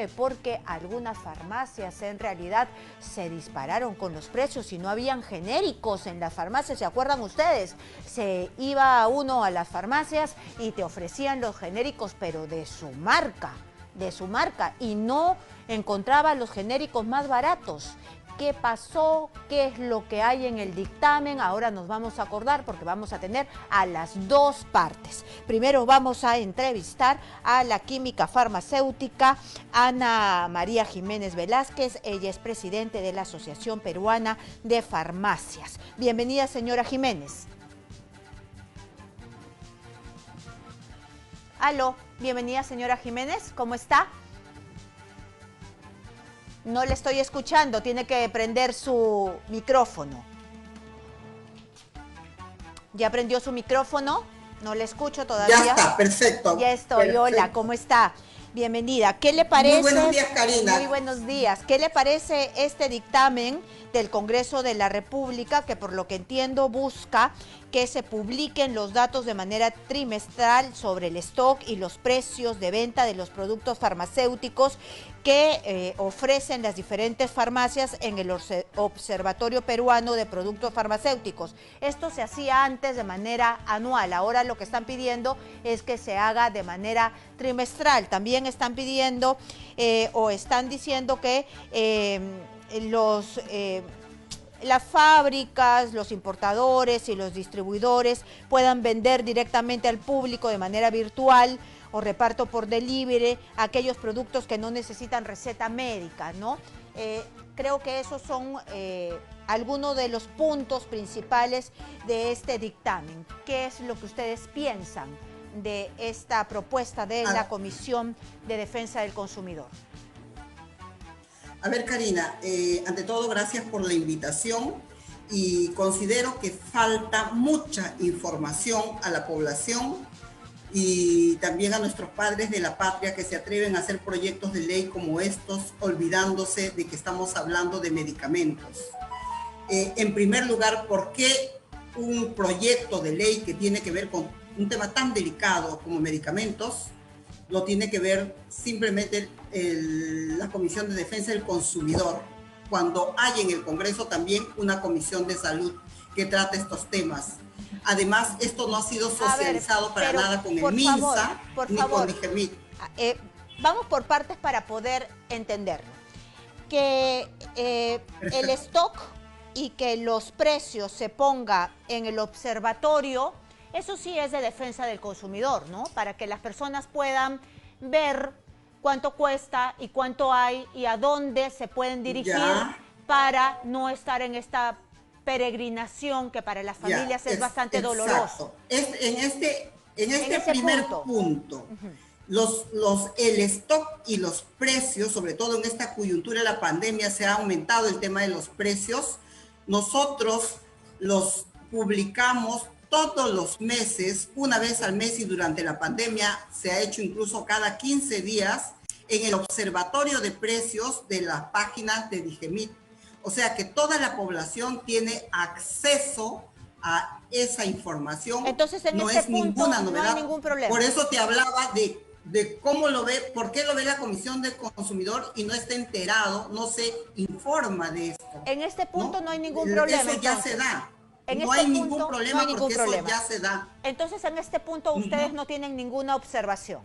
fue porque algunas farmacias en realidad se dispararon con los precios y no habían genéricos en las farmacias. ¿Se acuerdan ustedes? Se iba uno a las farmacias y te ofrecían los genéricos, pero de su marca, y no encontraba los genéricos más baratos. ¿Qué pasó? ¿Qué es lo que hay en el dictamen? Ahora nos vamos a acordar porque vamos a tener a las dos partes. Primero vamos a entrevistar a la química farmacéutica Ana María Jiménez Velázquez. Ella es presidente de la Asociación Peruana de Farmacias. Bienvenida, señora Jiménez. Aló, bienvenida, señora Jiménez. ¿Cómo está? No le estoy escuchando, tiene que prender su micrófono. ¿Ya prendió su micrófono? No le escucho todavía. Ya está, perfecto. Ya estoy, perfecto. Hola, ¿cómo está? Bienvenida. ¿Qué le parece? Muy buenos días, Karina. Muy buenos días. ¿Qué le parece este dictamen del Congreso de la República que, por lo que entiendo, busca que se publiquen los datos de manera trimestral sobre el stock y los precios de venta de los productos farmacéuticos que ofrecen las diferentes farmacias en el Observatorio Peruano de Productos Farmacéuticos? Esto se hacía antes de manera anual, ahora lo que están pidiendo es que se haga de manera trimestral. También están pidiendo o están diciendo que las fábricas, los importadores y los distribuidores puedan vender directamente al público de manera virtual o reparto por delivery aquellos productos que no necesitan receta médica, ¿no? Creo que esos son algunos de los puntos principales de este dictamen. ¿Qué es lo que ustedes piensan de esta propuesta de la Comisión de Defensa del Consumidor? A ver, Karina, ante todo, gracias por la invitación y considero que falta mucha información a la población y también a nuestros padres de la patria que se atreven a hacer proyectos de ley como estos, olvidándose de que estamos hablando de medicamentos. En primer lugar, ¿por qué un proyecto de ley que tiene que ver con un tema tan delicado como medicamentos lo tiene que ver simplemente la Comisión de Defensa del Consumidor, cuando hay en el Congreso también una Comisión de Salud que trata estos temas? Además, esto no ha sido socializado para nada con el MINSA ni con DIGEMIT. Vamos por partes para poder entenderlo. Que el stock y que los precios se ponga en el observatorio, eso sí es de defensa del consumidor, ¿no? Para que las personas puedan ver cuánto cuesta y cuánto hay y a dónde se pueden dirigir para no estar en esta peregrinación que para las familias es bastante doloroso. En este primer punto, el stock y los precios, sobre todo en esta coyuntura de la pandemia, se ha aumentado el tema de los precios. Nosotros los publicamos todos los meses, una vez al mes, y durante la pandemia se ha hecho incluso cada 15 días en el observatorio de precios de las páginas de DIGEMIT. O sea que toda la población tiene acceso a esa información. Entonces, en no este es punto ninguna novedad. No hay ningún problema. Por eso te hablaba de cómo lo ve, por qué lo ve la Comisión del Consumidor y no está enterado, no se informa de esto. En este punto no hay ningún problema. Eso ya entonces. se da. No hay ningún problema porque eso ya se da. Entonces, en este punto ustedes no tienen ninguna observación.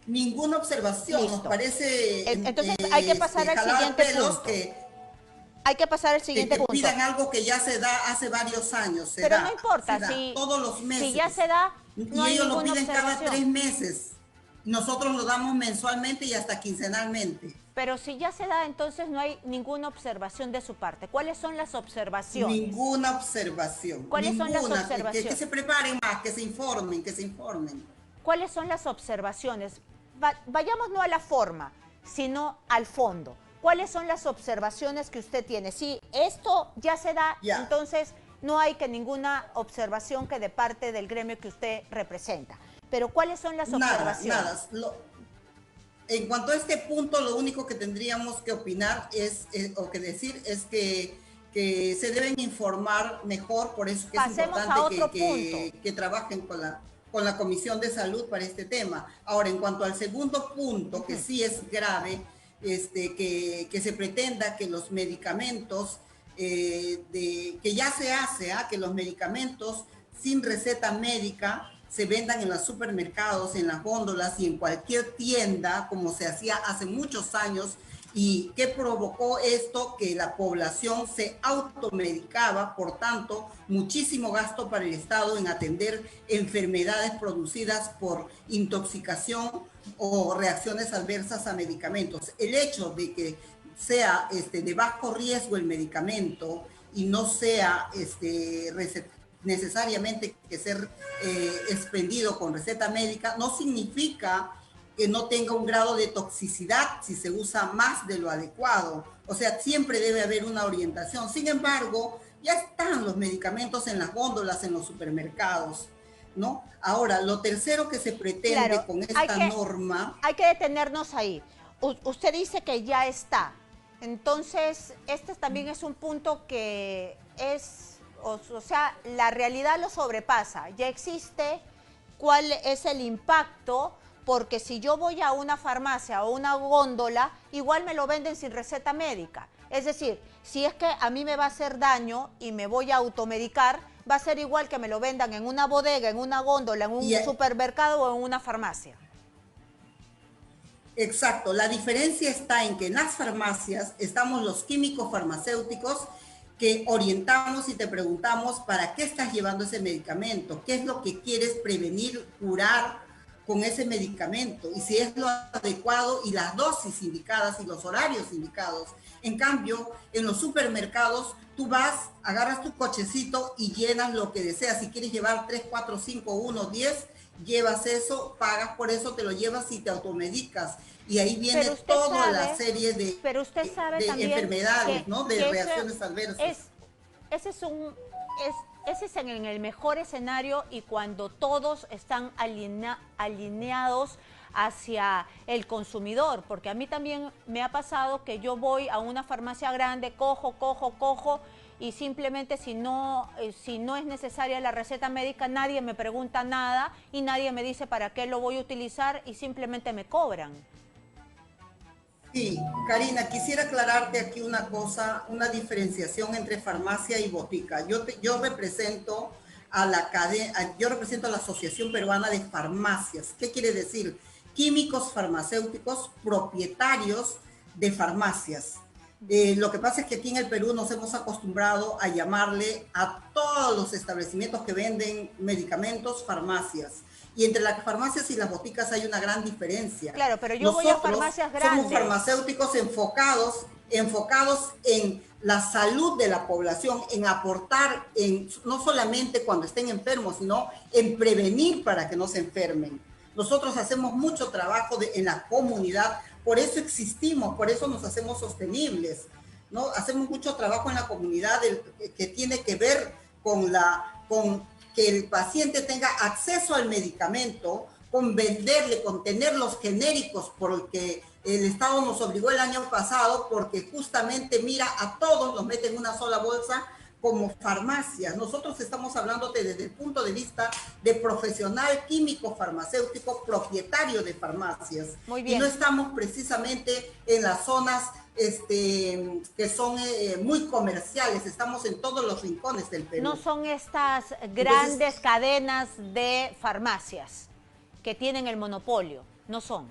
Ninguna observación. Listo. Nos parece. Entonces hay que pasar al siguiente punto. Hay que pasar al siguiente punto. Que pidan algo que ya se da hace varios años. Pero no importa, todos los meses. Si ya se da, no hay ellos lo ninguna piden cada observación. 3 meses. Nosotros lo damos mensualmente y hasta quincenalmente. Pero si ya se da, entonces no hay ninguna observación de su parte. ¿Cuáles son las observaciones? Ninguna observación. ¿Cuáles son las observaciones? Que se preparen más, que se informen, ¿Cuáles son las observaciones? Vayamos no a la forma, sino al fondo. ¿Cuáles son las observaciones que usted tiene? Si esto ya se da, entonces no hay que ninguna observación que de parte del gremio que usted representa. Pero ¿cuáles son las observaciones? Nada. En cuanto a este punto, lo único que tendríamos que opinar o que decir es que se deben informar mejor, por eso que es importante que trabajen con la... con la Comisión de Salud para este tema. Ahora, en cuanto al segundo punto, que sí es grave, que se pretenda que los medicamentos, que ya se hace, que los medicamentos sin receta médica se vendan en los supermercados, en las góndolas y en cualquier tienda, como se hacía hace muchos años. ¿Y qué provocó esto? Que la población se automedicaba, por tanto, muchísimo gasto para el Estado en atender enfermedades producidas por intoxicación o reacciones adversas a medicamentos. El hecho de que sea de bajo riesgo el medicamento y no sea necesariamente que ser expendido con receta médica, no significa que no tenga un grado de toxicidad si se usa más de lo adecuado. O sea, siempre debe haber una orientación. Sin embargo, ya están los medicamentos en las góndolas, en los supermercados, ¿no? Ahora, lo tercero que se pretende con esta norma... Hay que detenernos ahí. Usted dice que ya está. Entonces, este también es un punto que es... O sea, la realidad lo sobrepasa. Ya existe. ¿Cuál es el impacto? Porque si yo voy a una farmacia o una góndola, igual me lo venden sin receta médica. Es decir, si es que a mí me va a hacer daño y me voy a automedicar, va a ser igual que me lo vendan en una bodega, en una góndola, en un supermercado o en una farmacia. Exacto. La diferencia está en que en las farmacias estamos los químicos farmacéuticos que orientamos y te preguntamos para qué estás llevando ese medicamento, qué es lo que quieres prevenir, curar con ese medicamento y si es lo adecuado y las dosis indicadas y los horarios indicados. En cambio, en los supermercados tú vas, agarras tu cochecito y llenas lo que deseas. Si quieres llevar 3, 4, 5, 1, 10, llevas eso, pagas por eso, te lo llevas y te automedicas. Y ahí viene toda la serie de enfermedades, ¿no? De reacciones adversas. Ese es en el mejor escenario y cuando todos están alineados hacia el consumidor, porque a mí también me ha pasado que yo voy a una farmacia grande, cojo y simplemente si no es necesaria la receta médica, nadie me pregunta nada y nadie me dice para qué lo voy a utilizar y simplemente me cobran. Sí, Karina, quisiera aclararte aquí una cosa, una diferenciación entre farmacia y botica. Yo represento a la cadena, yo represento a la Asociación Peruana de Farmacias. ¿Qué quiere decir? Químicos farmacéuticos propietarios de farmacias. Lo que pasa es que aquí en el Perú nos hemos acostumbrado a llamarle a todos los establecimientos que venden medicamentos farmacias. Y entre las farmacias y las boticas hay una gran diferencia. Claro, pero yo voy a farmacias grandes. Somos farmacéuticos enfocados en la salud de la población, en aportar, no solamente cuando estén enfermos, sino en prevenir para que no se enfermen. Nosotros hacemos mucho trabajo en la comunidad, por eso existimos, por eso nos hacemos sostenibles, ¿no? Hacemos mucho trabajo en la comunidad que tiene que ver con que el paciente tenga acceso al medicamento, con venderle, con tener los genéricos, porque el Estado nos obligó el año pasado, porque justamente mira a todos, los mete en una sola bolsa como farmacia. Nosotros estamos hablándote desde el punto de vista de profesional químico farmacéutico propietario de farmacias. Muy bien. Y no estamos precisamente en las zonas que son muy comerciales, estamos en todos los rincones del Perú. No son estas grandes cadenas de farmacias que tienen el monopolio, no son.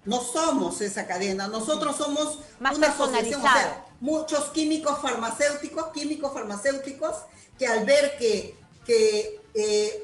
No somos esa cadena, nosotros somos más una asociación, o sea, muchos químicos farmacéuticos que al ver que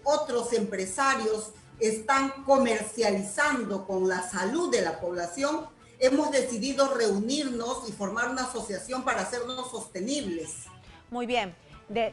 otros empresarios están comercializando con la salud de la población, hemos decidido reunirnos y formar una asociación para hacernos sostenibles. Muy bien.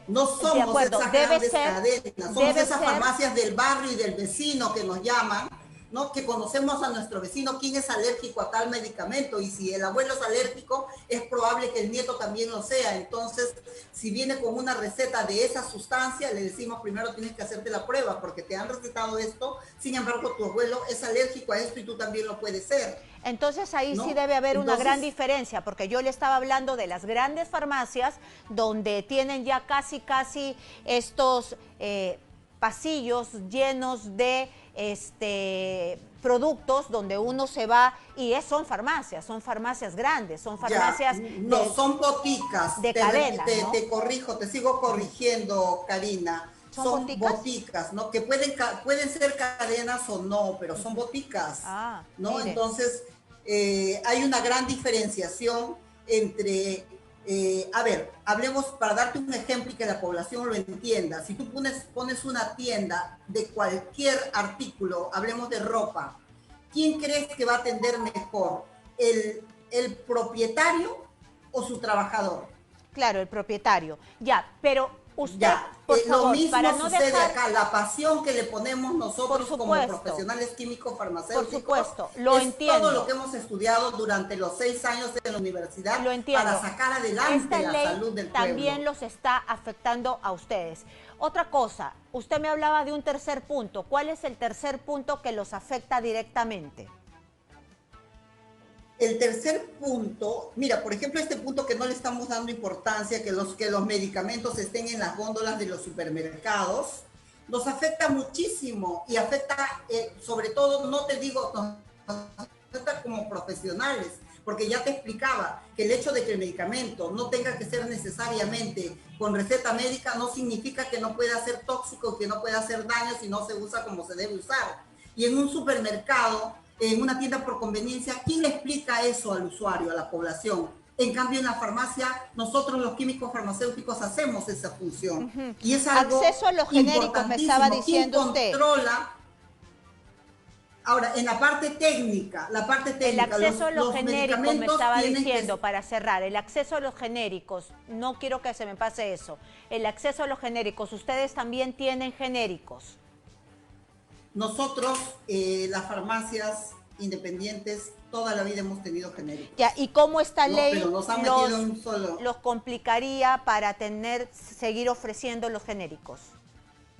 No somos esas grandes cadenas, somos esas farmacias del barrio y del vecino que nos llaman, ¿no? Que conocemos a nuestro vecino quién es alérgico a tal medicamento, y si el abuelo es alérgico, es probable que el nieto también lo sea. Entonces, si viene con una receta de esa sustancia, le decimos primero tienes que hacerte la prueba porque te han recetado esto, sin embargo tu abuelo es alérgico a esto y tú también lo puedes ser. Entonces ahí sí debe haber una gran diferencia, porque yo le estaba hablando de las grandes farmacias donde tienen ya casi estos pasillos llenos de productos donde uno se va y son farmacias grandes, son farmacias no, son boticas. de cadena, ¿no? Te corrijo, te sigo corrigiendo, Karina. Son boticas, ¿no? Que pueden ser cadenas o no, pero son boticas, ¿no? Mire. Entonces, hay una gran diferenciación entre... a ver, hablemos para darte un ejemplo y que la población lo entienda. Si tú pones una tienda de cualquier artículo, hablemos de ropa, ¿quién crees que va a atender mejor? ¿El propietario o su trabajador? Claro, el propietario. Ya, pero usted, por favor, lo mismo para no sucede dejar... acá, la pasión que le ponemos nosotros como profesionales químicos farmacéuticos. Por supuesto, lo entiendo. Todo lo que hemos estudiado durante los 6 años en la universidad para sacar adelante la salud del pueblo. También los está afectando a ustedes. Otra cosa, usted me hablaba de un tercer punto. ¿Cuál es el tercer punto que los afecta directamente? El tercer punto, mira, por ejemplo, este punto que no le estamos dando importancia, que los medicamentos estén en las góndolas de los supermercados, nos afecta muchísimo y afecta, sobre todo, no te digo, nos afecta como profesionales, porque ya te explicaba que el hecho de que el medicamento no tenga que ser necesariamente con receta médica no significa que no pueda ser tóxico, que no pueda hacer daño si no se usa como se debe usar. Y en un supermercado, en una tienda por conveniencia, ¿quién le explica eso al usuario, a la población? En cambio, en la farmacia, nosotros los químicos farmacéuticos hacemos esa función. Y es algo acceso a los genéricos, me estaba diciendo usted. ¿Quién controla? Ahora, en la parte técnica, el acceso a los genéricos, me estaba diciendo, para cerrar, el acceso a los genéricos, no quiero que se me pase eso, el acceso a los genéricos, ¿ustedes también tienen genéricos? Nosotros, las farmacias independientes, toda la vida hemos tenido genéricos. Ya, ¿y cómo esta ley los complicaría para seguir ofreciendo los genéricos?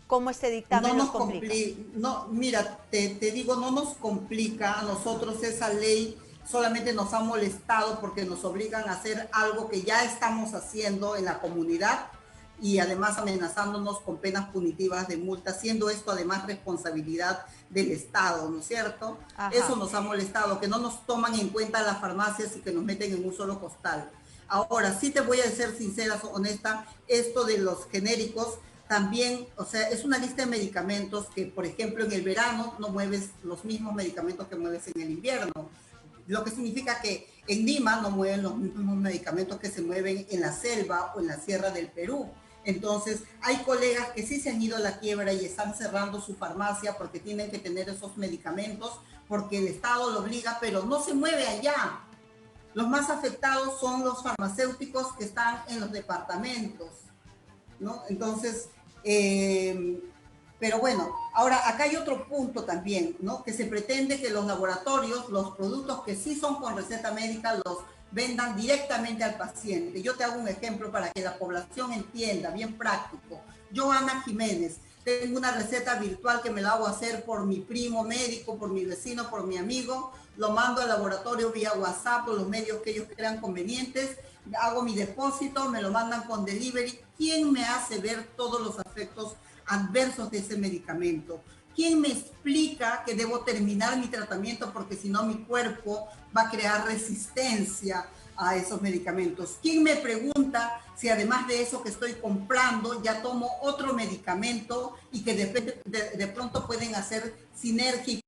¿Cómo este dictamen nos complica? No, mira, te digo, no nos complica. A nosotros esa ley solamente nos ha molestado porque nos obligan a hacer algo que ya estamos haciendo en la comunidad y además amenazándonos con penas punitivas de multa, siendo esto además responsabilidad del Estado, ¿no es cierto? Ajá. Eso nos ha molestado, que no nos toman en cuenta las farmacias y que nos meten en un solo costal. Ahora, sí te voy a ser sincera, honesta, esto de los genéricos también, o sea, es una lista de medicamentos que, por ejemplo, en el verano no mueves los mismos medicamentos que mueves en el invierno. Lo que significa que en Lima no mueven los mismos medicamentos que se mueven en la selva o en la sierra del Perú. Entonces, hay colegas que sí se han ido a la quiebra y están cerrando su farmacia porque tienen que tener esos medicamentos, porque el Estado lo obliga, pero no se mueve allá. Los más afectados son los farmacéuticos que están en los departamentos, ¿no? Entonces, pero bueno, ahora acá hay otro punto también, ¿no? Que se pretende que los laboratorios, los productos que sí son con receta médica, los vendan directamente al paciente. Yo te hago un ejemplo para que la población entienda, bien práctico. Yo, Ana Jiménez, tengo una receta virtual que me la hago hacer por mi primo médico, por mi vecino, por mi amigo, lo mando al laboratorio vía WhatsApp o los medios que ellos crean convenientes, hago mi depósito, me lo mandan con delivery. ¿Quién me hace ver todos los efectos adversos de ese medicamento? ¿Quién me explica que debo terminar mi tratamiento porque si no mi cuerpo va a crear resistencia a esos medicamentos? ¿Quién me pregunta si además de eso que estoy comprando ya tomo otro medicamento y que de pronto pueden hacer sinergia